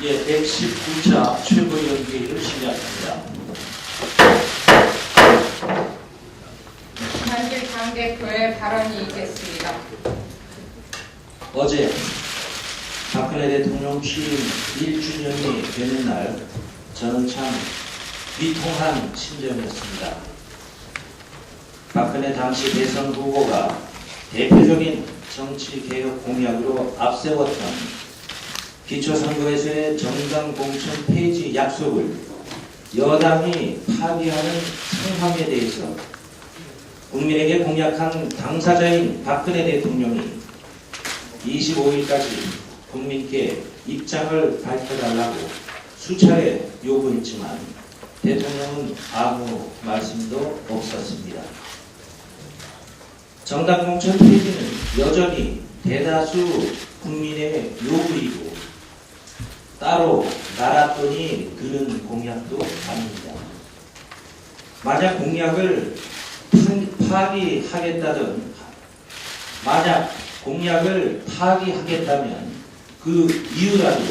예, 119차 최고위원회의를 시작합니다. 김한길 당대표의 발언이 있겠습니다. 어제 박근혜 대통령 취임 1주년이 되는 날 저는 참 비통한 심정이었습니다. 박근혜 당시 대선 후보가 대표적인 정치개혁 공약으로 앞세웠던 기초선거에서의 정당 공천 폐지 약속을 여당이 파기하는 상황에 대해서 국민에게 공약한 당사자인 박근혜 대통령이 25일까지 국민께 입장을 밝혀달라고 수차례 요구했지만 대통령은 아무 말씀도 없었습니다. 정당 공천 폐지는 여전히 대다수 국민의 요구이고 따로 나랏돈이 드는 공약도 아닙니다. 만약 공약을 파기하겠다면 그 이유라도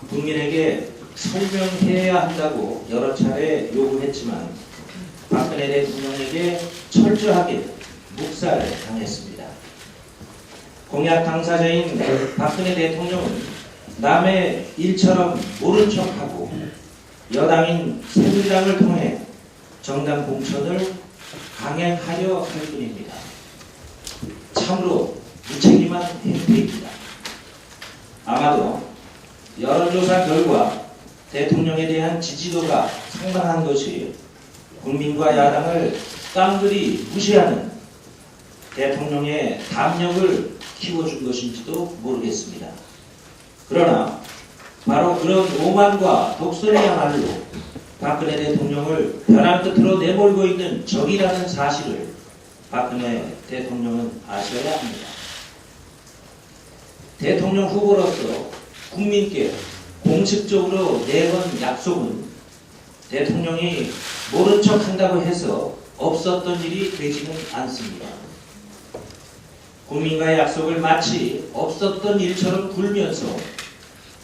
국민에게 설명해야 한다고 여러 차례 요구했지만 박근혜 대통령에게 철저하게 묵살당했습니다. 공약 당사자인 박근혜 대통령은 남의 일처럼 모른 척하고 여당인 새누리당을 통해 정당 공천을 강행하려 할 뿐입니다. 참으로 무책임한 행태입니다. 아마도 여론조사 결과 대통령에 대한 지지도가 상당한 것이 국민과 야당을 깡그리 무시하는 대통령의 담력을 키워준 것인지도 모르겠습니다. 그러나 바로 그런 오만과 독설이야말로 박근혜 대통령을 벼랑 끝으로 내몰고 있는 적이라는 사실을 박근혜 대통령은 아셔야 합니다. 대통령 후보로서 국민께 공식적으로 내건 약속은 대통령이 모른 척한다고 해서 없었던 일이 되지는 않습니다. 국민과의 약속을 마치 없었던 일처럼 굴면서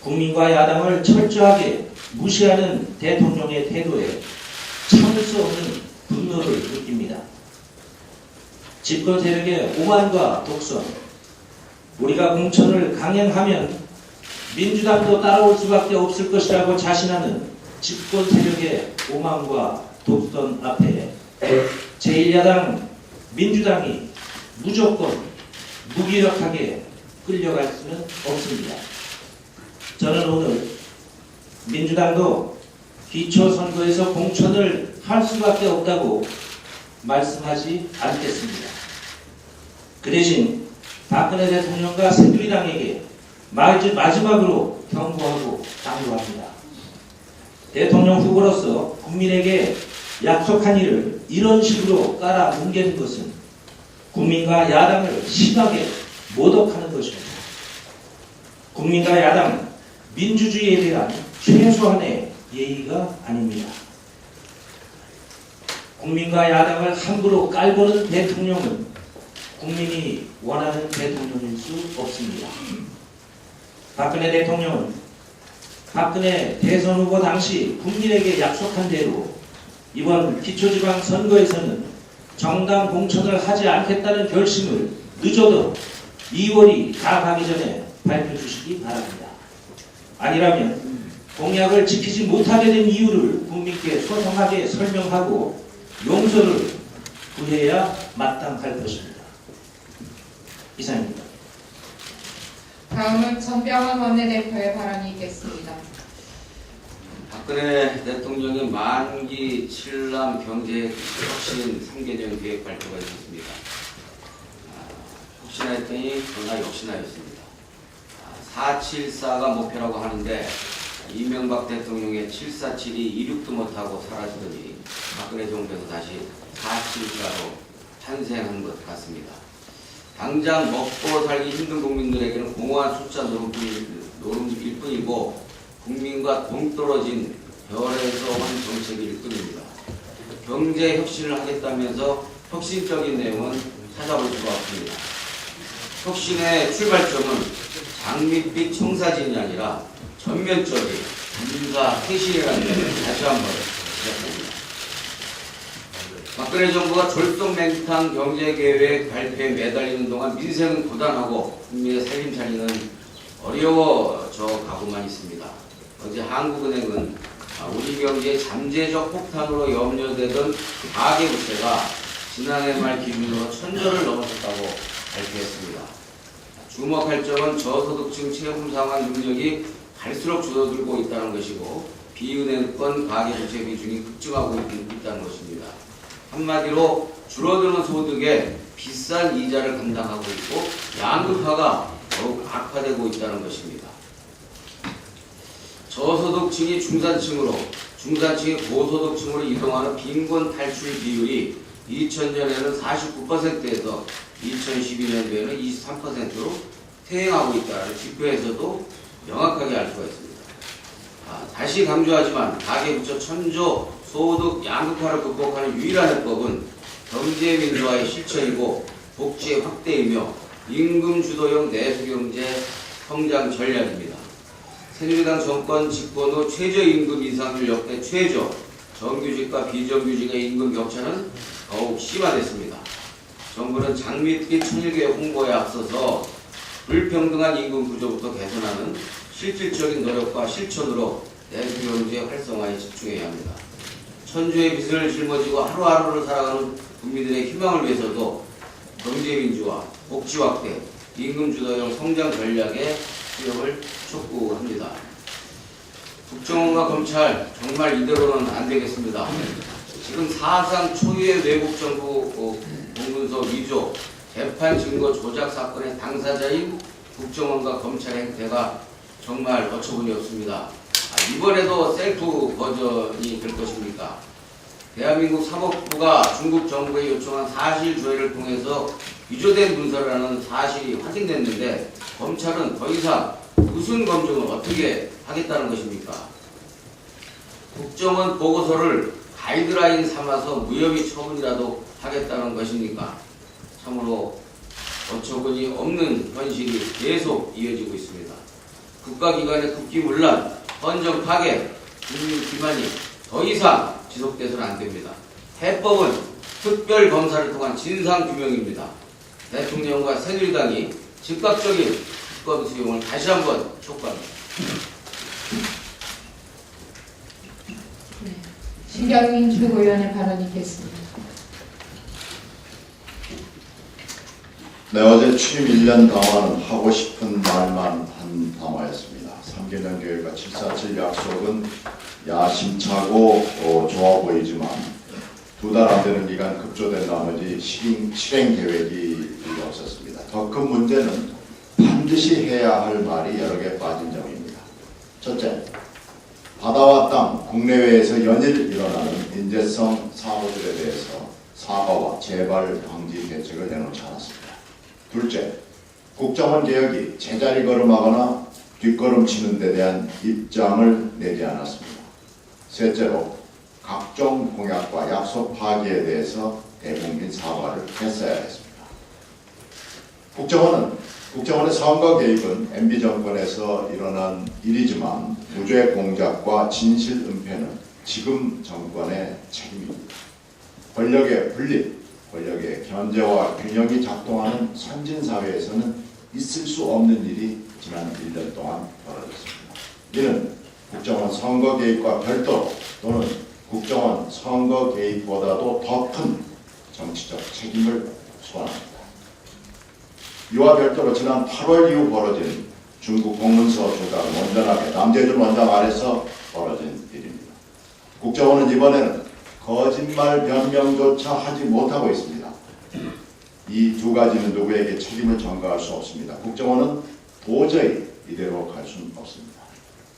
국민과 야당을 철저하게 무시하는 대통령의 태도에 참을 수 없는 분노를 느낍니다. 집권 세력의 오만과 독선, 우리가 공천을 강행하면 민주당도 따라올 수밖에 없을 것이라고 자신하는 집권 세력의 오만과 독선 앞에 제1야당 민주당이 무조건 무기력하게 끌려갈 수는 없습니다. 저는 오늘 민주당도 기초선거에서 공천을 할 수밖에 없다고 말씀하지 않겠습니다. 그 대신 박근혜 대통령과 새누리당에게 마지막으로 경고하고 당부합니다. 대통령 후보로서 국민에게 약속한 일을 이런 식으로 깔아뭉개는 것은 국민과 야당을 심하게 모독하는 것입니다. 국민과 야당, 민주주의에 대한 최소한의 예의가 아닙니다. 국민과 야당을 함부로 깔보는 대통령은 국민이 원하는 대통령일 수 없습니다. 박근혜 대통령은 박근혜 대선 후보 당시 국민에게 약속한 대로 이번 기초지방선거에서는 정당 공천을 하지 않겠다는 결심을 늦어도 2월이 다 가기 전에 밝혀주시기 바랍니다. 아니라면 공약을 지키지 못하게 된 이유를 국민께 소상하게 설명하고 용서를 구해야 마땅할 것입니다. 이상입니다. 다음은 전병헌 원내대표의 발언이 있겠습니다. 박근혜 대통령의 만기 7남 경제 혁신 3개년 계획 발표가 있었습니다. 혹시나 했더니 그러나 역시나였습니다. 474가 목표라고 하는데 이명박 대통령의 747이 이륙도 못하고 사라지더니 박근혜 정부에서 다시 474로 탄생한 것 같습니다. 당장 먹고 살기 힘든 국민들에게는 공허한 숫자 노름일 뿐이고 국민과 동떨어진 별에서 온 정책일 뿐입니다. 경제 혁신을 하겠다면서 혁신적인 내용은 찾아볼 수가 없습니다. 혁신의 출발점은 장밋빛 청사진이 아니라 전면적인 군사 쇄신이라는 것을 다시 한번 지적합니다. 박근혜 정부가 졸속맹탕 경제계획 발표에 매달리는 동안 민생은 고단하고 국민의 살림살이는 어려워져 가고만 있습니다. 어제 한국은행은 우리 경제의 잠재적 폭탄으로 염려되던 가계부채가 지난해 말 기준으로 1,000조를 넘어섰다고 발표했습니다. 주목할 점은 저소득층 채무 상환 능력이 갈수록 줄어들고 있다는 것이고 비은행권 가계부채 비중이 급증하고 있다는 것입니다. 한마디로 줄어드는 소득에 비싼 이자를 감당하고 있고 양극화가 더욱 악화되고 있다는 것입니다. 저소득층이 중산층이 고소득층으로 이동하는 빈곤 탈출 비율이 2000년에는 49%에서 2012년도에는 23%로 퇴행하고 있다는 지표에서도 명확하게 알 수가 있습니다. 다시 강조하지만 가계부채 1,000조 소득 양극화를 극복하는 유일한 해법은 경제 민주화의 실천이고 복지의 확대이며 임금 주도형 내수경제 성장 전략입니다. 새누리당 정권 집권 후 최저임금 인상률 역대 최저, 정규직과 비정규직의 임금 격차는 더욱 심화됐습니다. 정부는 장밋기 천일개혁 홍보에 앞서서 불평등한 임금 구조부터 개선하는 실질적인 노력과 실천으로 내수경제 활성화에 집중해야 합니다. 천주의 빚을 짊어지고 하루하루를 살아가는 국민들의 희망을 위해서도 경제민주화, 복지 확대, 임금 주도형 성장 전략의 수용을 촉구합니다. 국정원과 검찰 정말 이대로는 안 되겠습니다. 지금 사상 초유의 외국 정부 공문서 위조, 재판 증거 조작 사건의 당사자인 국정원과 검찰의 행태가 정말 어처구니 없습니다. 이번에도 셀프 버전이 될 것입니까? 대한민국 사법부가 중국 정부에 요청한 사실 조회를 통해서 위조된 문서라는 사실이 확인됐는데 검찰은 더 이상 무슨 검증을 어떻게 하겠다는 것입니까? 국정원 보고서를 가이드라인 삼아서 무혐의 처분이라도 하겠다는 것입니까? 참으로 어처구니 없는 현실이 계속 이어지고 있습니다. 국가기관의 국기문란, 헌정 파괴, 국민 기만이 더 이상 지속돼서는 안 됩니다. 해법은 특별검사를 통한 진상규명입니다. 대통령과 새누리당이 즉각적인 특검 수용을 다시 한번 촉구합니다. 신경민 최고위원의 발언이 있겠습니다. 네, 어제 취임 1년 담화는 하고 싶은 말만 한 담화였습니다. 3개년 계획과 747 약속은 야심차고 좋아 보이지만 2달 안 되는 기간 급조된 나머지 실행 계획이 없었습니다. 더 큰 문제는 반드시 해야 할 말이 여러 개 빠진 점입니다. 첫째, 바다와 땅, 국내외에서 연일 일어나는 인재성 사고들에 대해서 사과와 재발 방지 대책을 내놓지 않았습니다. 둘째, 국정원 개혁이 제자리 걸음하거나 뒷걸음치는 데 대한 입장을 내지 않았습니다. 셋째로, 각종 공약과 약속 파기에 대해서 대국민 사과를 했어야 했습니다. 국정원의 선거 개입은 MB 정권에서 일어난 일이지만 무죄 공작과 진실 은폐는 지금 정권의 책임입니다. 권력의 분립, 권력의 견제와 균형이 작동하는 선진사회에서는 있을 수 없는 일이 지난 1년 동안 벌어졌습니다. 이는 국정원 선거 개입과 별도로 또는 국정원 선거 개입보다도 더 큰 정치적 책임을 소환합니다. 이와 별도로 지난 8월 이후 벌어진 중국 공문서 조작은 온전하게 남재준 원장 아래서 벌어진 일입니다. 국정원은 이번에는 거짓말 변명조차 하지 못하고 있습니다. 이 두 가지는 누구에게 책임을 전가할 수 없습니다. 국정원은 도저히 이대로 갈 수는 없습니다.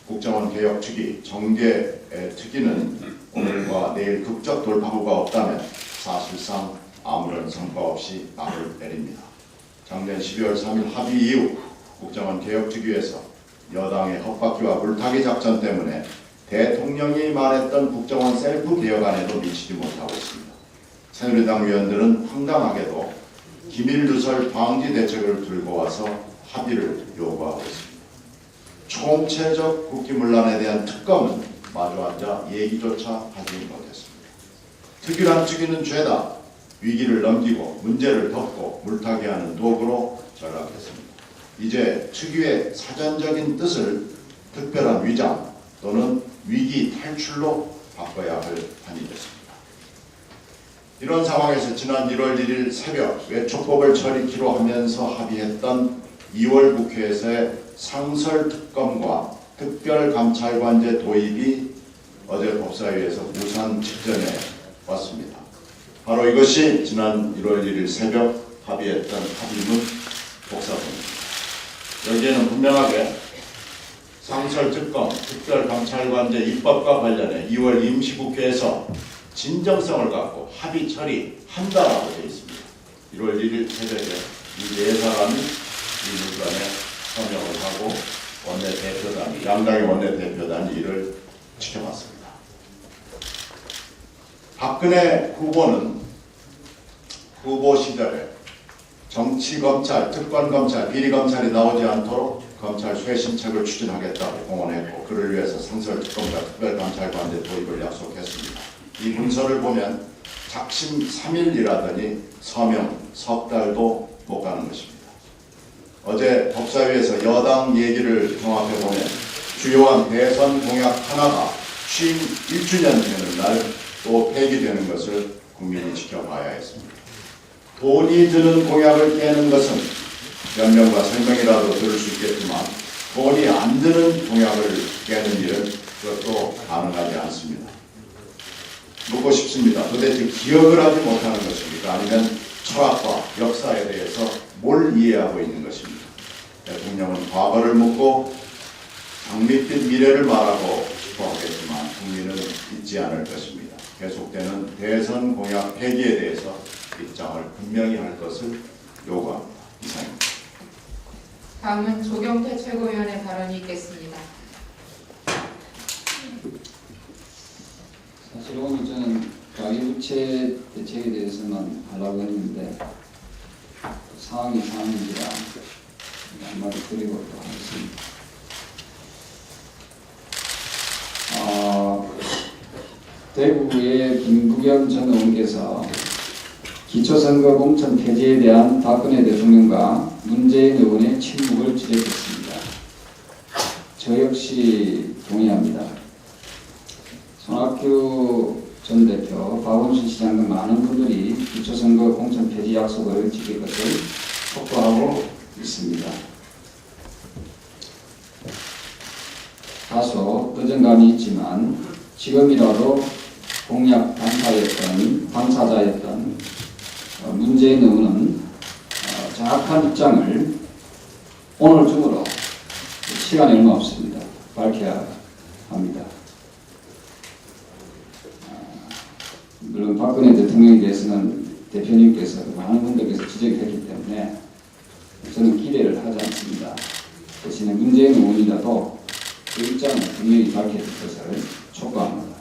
국정원 개혁 특위, 정계 특위는 오늘과 내일 극적 돌파구가 없다면 사실상 아무런 성과 없이 막을 내립니다. 작년 12월 3일 합의 이후 국정원 개혁 특위에서 여당의 헛바퀴와 물타기 작전 때문에 대통령이 말했던 국정원 셀프 개혁안에도 미치지 못하고 있습니다. 새누리당 위원들은 황당하게도 기밀 누설 방지 대책을 들고 와서 합의를 요구하고 있습니다. 총체적 국기문란에 대한 특검은 마주 앉아 얘기조차 하지 못했습니다. 특유란 죽이는 죄다. 위기를 넘기고 문제를 덮고 물타기 하는 도구로 전락했습니다. 이제 특유의 사전적인 뜻을 특별한 위장 또는 위기 탈출로 바꿔야 할 판이 됐습니다. 이런 상황에서 지난 1월 1일 새벽 외초법을 처리키로 하면서 합의했던 2월 국회에서의 상설특검과 특별감찰관제 도입이 어제 법사위에서 무산 직전에 왔습니다. 바로 이것이 지난 1월 1일 새벽 합의했던 합의문 복사본입니다. 여기에는 분명하게 상설특검, 특별감찰관제 입법과 관련해 2월 임시국회에서 진정성을 갖고 합의 처리한다라고 되어 있습니다. 1월 1일 새벽에 이 네 사람이 이 문건에 서명을 하고 원내대표단이, 양당의 원내대표단이 이를 지켜봤습니다. 박근혜 후보는 후보 시절에 정치검찰, 특권검찰, 비리검찰이 나오지 않도록 검찰 쇄신책을 추진하겠다고 공언했고 그를 위해서 상설특검과 특별감찰관제 도입을 약속했습니다. 이 문서를 보면 작심 3일이라더니 서명 석 달도 못 가는 것입니다. 어제 법사위에서 여당 얘기를 종합해보면 주요한 대선 공약 하나가 취임 1주년 되는 날 또 폐기되는 것을 국민이 지켜봐야 했습니다. 돈이 드는 공약을 깨는 것은 변명과 설명이라도 들을 수 있겠지만 돈이 안 드는 공약을 깨는 일은 그것도 가능하지 않습니다. 묻고 싶습니다. 도대체 기억을 하지 못하는 것입니까? 아니면 철학과 역사에 대해서 뭘 이해하고 있는 것입니까? 대통령은 과거를 묻고 장밋빛 미래를 말하고 싶어 하겠지만 국민은 잊지 않을 것입니다. 계속되는 대선 공약 폐기에 대해서 입장을 분명히 할 것을 요구합니다. 이상입니다. 다음은 조경태 최고위원의 발언이 있겠습니다. 사실 오늘 저는 가계부채 대책에 대해서만 하려고 했는데 상황이 상황인지라 한마디 드리고 또 하겠습니다. 대구의 김부겸 전 의원께서 기초선거 공천 폐지에 대한 박근혜 대통령과 문재인 의원의 침묵을 지적했습니다. 저 역시 동의합니다. 손학규 전 대표, 박원순 시장 등 많은 분들이 기초선거 공천 폐지 약속을 지킬 것을 촉구하고 있습니다. 다소 늦은 감이 있지만 지금이라도 공약 당사자였던 문재인 의원은 정확한 입장을 오늘 중으로 시간이 얼마 없습니다. 밝혀야 합니다. 물론 박근혜 대통령에 대해서는 대표님께서 많은 분들께서 지적했기 때문에 저는 기대를 하지 않습니다. 대신에 문재인 의원이라도 그 입장을 분명히 밝혀줄 것을 촉구합니다.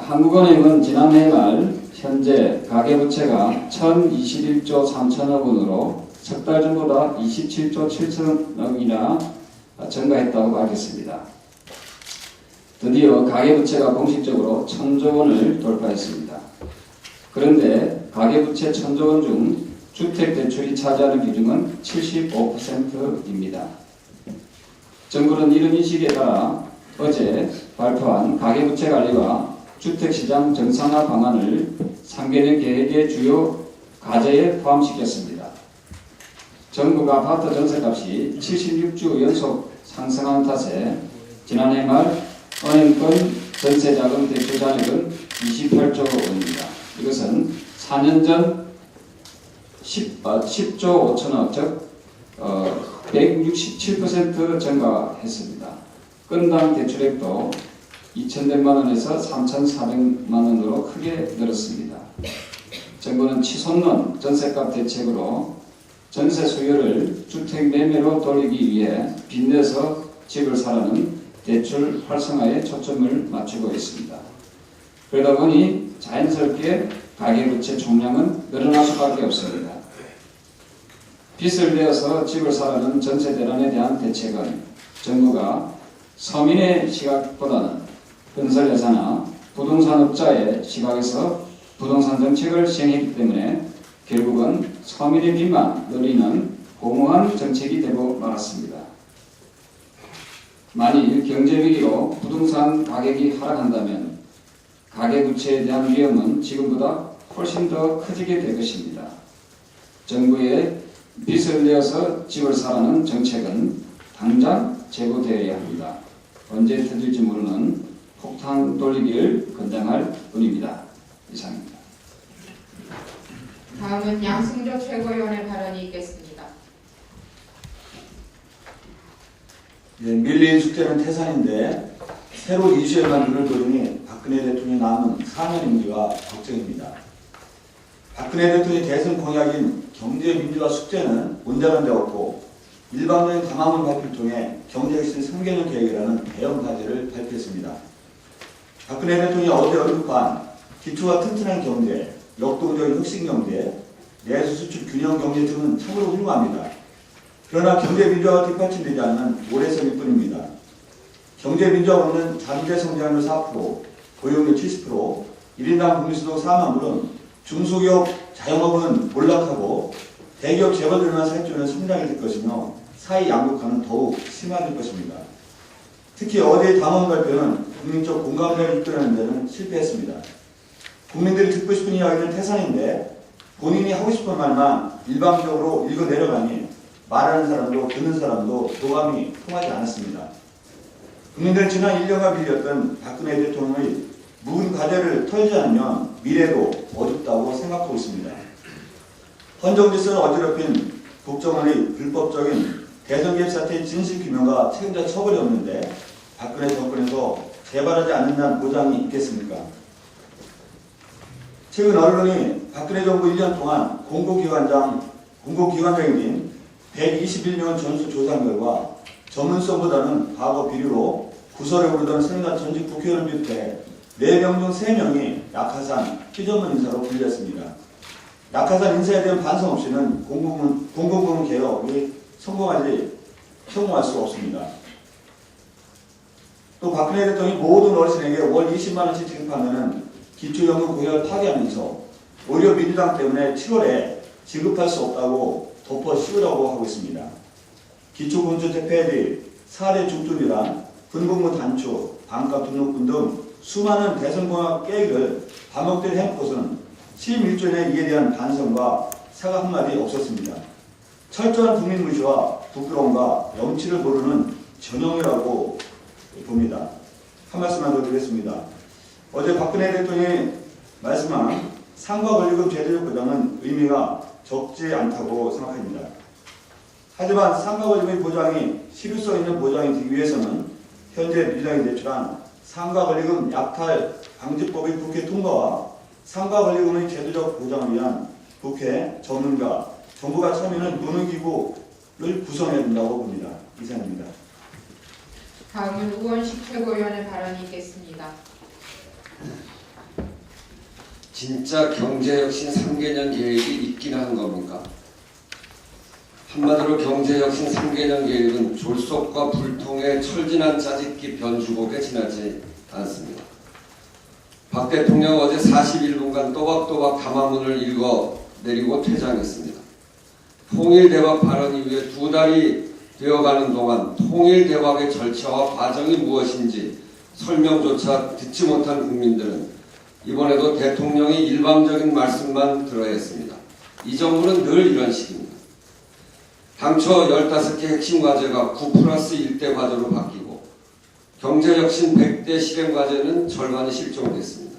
한국은행은 지난해 말 현재 가계부채가 1,021조 3천억 원으로 석 달 전보다 27조 7천억이나 증가했다고 밝혔습니다. 드디어 가계부채가 공식적으로 1,000조 원을 돌파했습니다. 그런데 가계부채 1,000조 원 중 주택대출이 차지하는 비중은 75%입니다. 정부는 이런 인식에 따라 어제 발표한 가계부채관리와 주택시장 정상화 방안을 3개년 계획의 주요 과제에 포함시켰습니다. 정부가 아파트 전세값이 76주 연속 상승한 탓에 지난해 말 은행권 전세자금 대출 잔액은 28조 원입니다. 이것은 4년 전 10조 5천억, 즉 167% 증가했습니다. 건당 대출액도 2,100만 원에서 3,400만 원으로 크게 늘었습니다. 정부는 치솟는 전세값 대책으로 전세 수요를 주택 매매로 돌리기 위해 빚내서 집을 사라는 대출 활성화에 초점을 맞추고 있습니다. 그러다 보니 자연스럽게 가계부채 총량은 늘어날 수밖에 없습니다. 빚을 내어서 집을 사라는 전세 대란에 대한 대책은 정부가 서민의 시각보다는 건설회사나 부동산업자의 시각에서 부동산 정책을 시행했기 때문에 결국은 서민의 빚만 늘리는 고무한 정책이 되고 말았습니다. 만일 경제위기로 부동산 가격이 하락한다면 가계부채에 대한 위험은 지금보다 훨씬 더 커지게 될 것입니다. 정부의 빚을 내어서 집을 사라는 정책은 당장 제고되어야 합니다. 언제 터질지 모르는 폭탄 돌리기를 권장할 뿐입니다. 이상입니다. 다음은 양승조 최고위원의 발언이 있겠습니다. 예, 밀린 숙제는 태산인데 새로 이슈에만 눈을 돌리니 박근혜 대통령이 남은 4년임기가 걱정입니다. 박근혜 대통령의 대선 공약인 경제민주화 숙제는 온전한 데 없고 일방적인 담화문 발표를 통해 경제혁신 3개년 계획이라는 대형 과제를 발표했습니다. 박근혜 대통령이 어제 언급한 기초가 튼튼한 경제, 역동적인 혁신경제, 내수 수출 균형 경제 등은 참으로 훌륭합니다. 그러나 경제민주화가 뒷받침되지 않는 오래성일 뿐입니다. 경제민주화 없는 잠재 성장률 4%, 고용률 70%, 1인당 국민소득 4만 불은 중소기업, 자영업은 몰락하고 대기업 재벌들만 살찌우는 성장이 될 것이며 사회 양극화는 더욱 심화될 것입니다. 특히 어제 당원 발표는 국민적 공감대를 이끌어내는 데는 실패했습니다. 국민들이 듣고 싶은 이야기는 태산인데 본인이 하고 싶은 말만 일방적으로 읽어 내려가니 말하는 사람도 듣는 사람도 교감이 통하지 않았습니다. 국민들은 지난 1년간 빌렸던 박근혜 대통령의 묵은 과제를 털지 않으면 미래도 어둡다고 생각하고 있습니다. 헌정질서를 어지럽힌 국정원의 불법적인 대선 개입 사태의 진실규명과 책임자 처벌이 없는데 박근혜 정권에서 재발하지 않는다는 보장이 있겠습니까? 최근 언론이 박근혜 정부 1년 동안 공공기관장인 121명 전수 조사 결과 전문성보다는 과거 비리로 구설에 오르던 선거 전직 국회의원을 비롯해 4명 중 3명이 낙하산 피전문 인사로 불렸습니다. 낙하산 인사에 대한 반성 없이는 공공부문 개혁이 성공할 수 없습니다. 또 박근혜 대통령이 모든 어르신에게 월 20만 원씩 지급하면은 기초연금 공약을 파기하면서 오히려 민주당 때문에 7월에 지급할 수 없다고 덮어 씌우려고 하고 있습니다. 기초금주택 폐지, 4대 중투비란, 분봉무 단축, 반값 등록금 등 수많은 대선 공약 계획을 반복되게 해놓고서는 취임 일주일에 이에 대한 반성과 사과 한마디 없었습니다. 철저한 국민 무시와 부끄러움과 염치를 모르는 전형이라고 봅니다. 한 말씀만 더 드리겠습니다. 어제 박근혜 대통령이 말씀한 상가 권리금 제도적 보장은 의미가 적지 않다고 생각합니다. 하지만 상가 권리금의 보장이 실효성 있는 보장이 되기 위해서는 현재 민주당이 제출한 상가 권리금 약탈 방지법의 국회 통과와 상가 권리금의 제도적 보장을 위한 국회 전문가, 정부가 참여하는 논의기구를 구성해야 된다고 봅니다. 이상입니다. 다음은 우원식 최고위원의 발언이 있겠습니다. 진짜 경제혁신 3개년 계획이 있긴 한 겁니까? 한마디로 경제혁신 3개년 계획은 졸속과 불통의 철진한 짜집기 변주곡에 지나지 않습니다. 박 대통령 어제 41분간 또박또박 담화문을 읽어 내리고 퇴장했습니다. 통일대박 발언 이후에 2달이 되어가는 동안 통일대박의 절차와 과정이 무엇인지 설명조차 듣지 못한 국민들은 이번에도 대통령이 일방적인 말씀만 들어야 했습니다. 이 정부는 늘 이런 식입니다. 당초 15개 핵심 과제가 9+1대 과제로 바뀌고 경제혁신 100대 실행 과제는 절반이 실종됐습니다.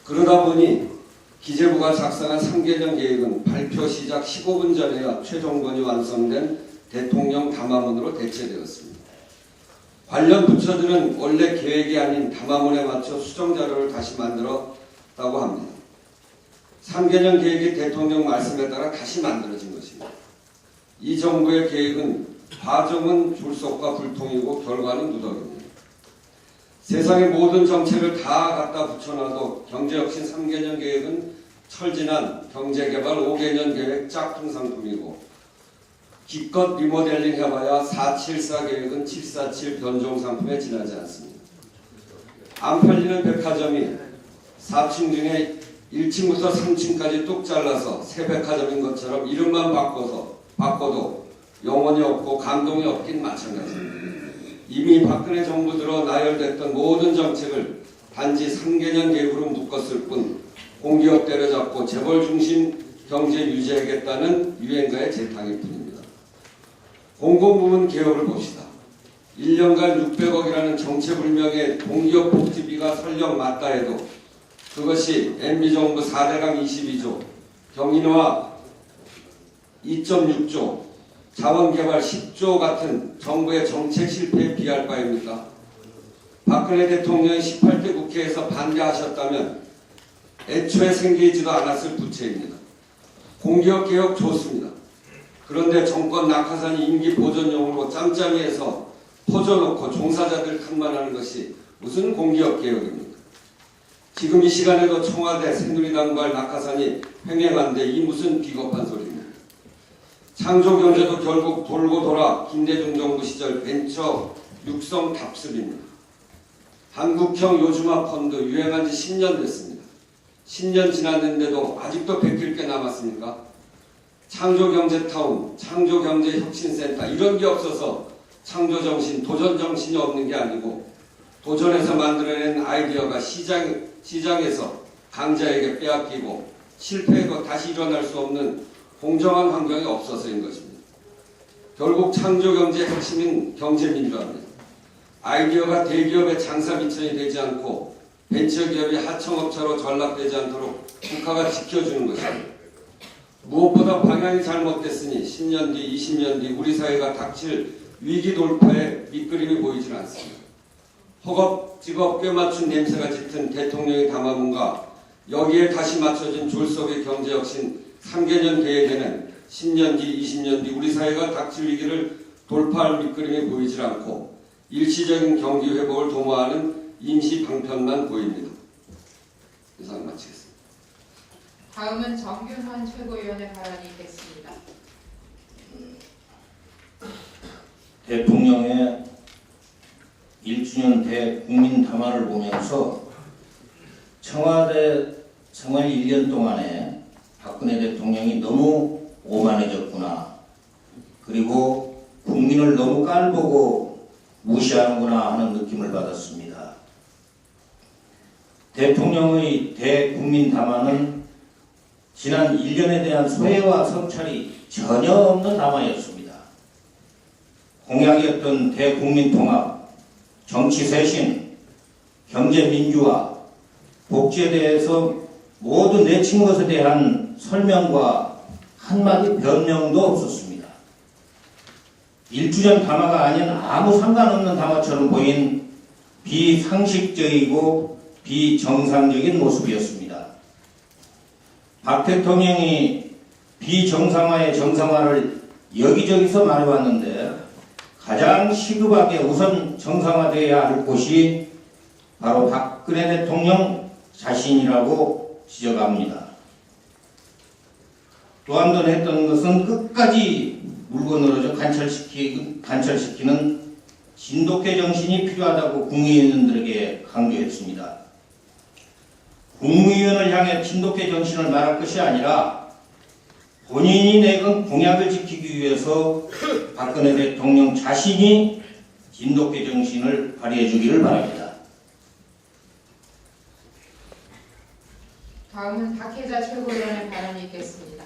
그러다 보니 기재부가 작성한 3개년 계획은 발표 시작 15분 전에야 최종본이 완성된 대통령 담화문으로 대체되었습니다. 관련 부처들은 원래 계획이 아닌 담화문에 맞춰 수정자료를 다시 만들었다고 합니다. 3개년 계획이 대통령 말씀에 따라 다시 만들어진 것입니다. 이 정부의 계획은 과정은 졸속과 불통이고 결과는 누더기입니다. 세상의 모든 정책을 다 갖다 붙여놔도 경제혁신 3개년 계획은 철진한 경제개발 5개년 계획 짝퉁 상품이고 기껏 리모델링 해봐야 474 계획은 747 변종 상품에 지나지 않습니다. 안 팔리는 백화점이 4층 중에 1층부터 3층까지 뚝 잘라서 새 백화점인 것처럼 이름만 바꿔도 영혼이 없고 감동이 없긴 마찬가지입니다. 이미 박근혜 정부 들어 나열됐던 모든 정책을 단지 3개년 계획으로 묶었을 뿐 공기업 때려잡고 재벌 중심 경제 유지하겠다는 유행가의 재탕일 뿐입니다. 공공부문 개혁을 봅시다. 1년간 600억이라는 정체불명의 공기업 복지비가 설령 맞다 해도 그것이 MB정부 4대강 22조, 경인화 2.6조, 자원개발 10조 같은 정부의 정책 실패에 비할 바입니까? 박근혜 대통령이 18대 국회에서 반대하셨다면 애초에 생기지도 않았을 부채입니다. 공기업 개혁 좋습니다. 그런데 정권 낙하산이 임기 보존용으로 짬짬이해서 퍼져놓고 종사자들 탓만 하는 것이 무슨 공기업 개혁입니까? 지금 이 시간에도 청와대 새누리당발 낙하산이 횡행한데 이 무슨 비겁한 소리입니까? 창조경제도 결국 돌고 돌아 김대중 정부 시절 벤처 육성 답습입니다. 한국형 요주마 펀드 유행한 지 10년 됐습니다. 10년 지났는데도 아직도 베낄 게 남았습니까? 창조경제타운, 창조경제혁신센터 이런 게 없어서 창조정신, 도전정신이 없는 게 아니고 도전해서 만들어낸 아이디어가 시장에서 강자에게 빼앗기고 실패해도 다시 일어날 수 없는 공정한 환경이 없어서인 것입니다. 결국 창조경제의 핵심인 경제민주화입니다. 아이디어가 대기업의 장사미천이 되지 않고 벤처기업이 하청업체로 전락되지 않도록 국가가 지켜주는 것입니다. 무엇보다 방향이 잘못됐으니 10년 뒤, 20년 뒤 우리 사회가 닥칠 위기 돌파의 밑그림이 보이질 않습니다. 허겁지겁 꿰맞춘 냄새가 짙은 대통령의 담화문과 여기에 다시 맞춰진 졸속의 경제혁신 3개년 계획에는 10년 뒤, 20년 뒤 우리 사회가 닥칠 위기를 돌파할 밑그림이 보이질 않고 일시적인 경기 회복을 도모하는 임시 방편만 보입니다. 이상 마치겠습니다. 다음은 정균환 최고위원의 발언이 있겠습니다. 대통령의 1주년 대국민 담화를 보면서 청와대 생활 1년 동안에 박근혜 대통령이 너무 오만해졌구나. 그리고 국민을 너무 깔보고 무시하는구나 하는 느낌을 받았습니다. 대통령의 대국민 담화는 지난 1년에 대한 소회와 성찰이 전혀 없는 담화였습니다. 공약이었던 대국민 통합, 정치 쇄신, 경제 민주화, 복지에 대해서 모두 내친 것에 대한 설명과 한마디 변명도 없었습니다. 1주년 담화가 아닌 아무 상관없는 담화처럼 보인 비상식적이고 비정상적인 모습이었습니다. 박 대통령이 비정상화의 정상화를 여기저기서 말해왔는데 가장 시급하게 우선 정상화되어야 할 곳이 바로 박근혜 대통령 자신이라고 지적합니다. 또 한 번 했던 것은 끝까지 물고 늘어져 관철시키는 진돗개 정신이 필요하다고 국회의원들에게 강조했습니다. 국무위원을 향해 진돗개 정신을 말할 것이 아니라 본인이 내건 공약을 지키기 위해서 박근혜 대통령 자신이 진돗개 정신을 발휘해 주기를 바랍니다. 다음은 박혜자 최고위원의 발언이 있겠습니다.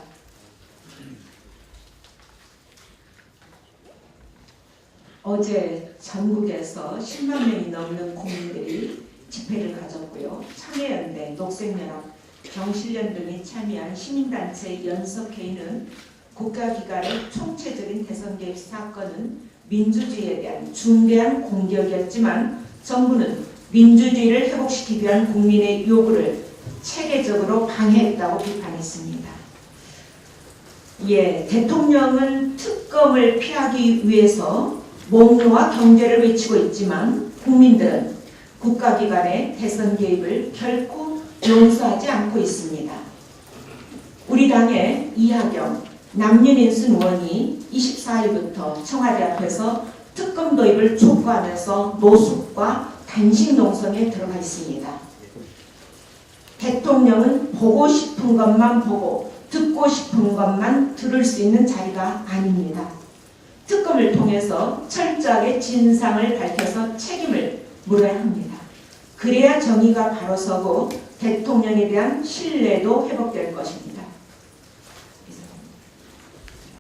어제 전국에서 10만 명이 넘는 국민들이 집회를 가졌고요. 참여연대, 녹색연합, 경실련 등이 참여한 시민단체 연석회의는 국가기관의 총체적인 대선 개입 사건은 민주주의에 대한 중대한 공격이었지만 정부는 민주주의를 회복시키기 위한 국민의 요구를 체계적으로 방해했다고 비판했습니다. 대통령은 특검을 피하기 위해서 목노와 경제를 외치고 있지만 국민들은 국가기관의 대선 개입을 결코 용서하지 않고 있습니다. 우리 당의 이하경 남윤인순 의원이 24일부터 청와대 앞에서 특검 도입을 촉구하면서 노숙과 단식 농성에 들어가 있습니다. 대통령은 보고 싶은 것만 보고 듣고 싶은 것만 들을 수 있는 자리가 아닙니다. 특검을 통해서 철저하게 진상을 밝혀서 책임을 물어야 합니다. 그래야 정의가 바로 서고 대통령에 대한 신뢰도 회복될 것입니다.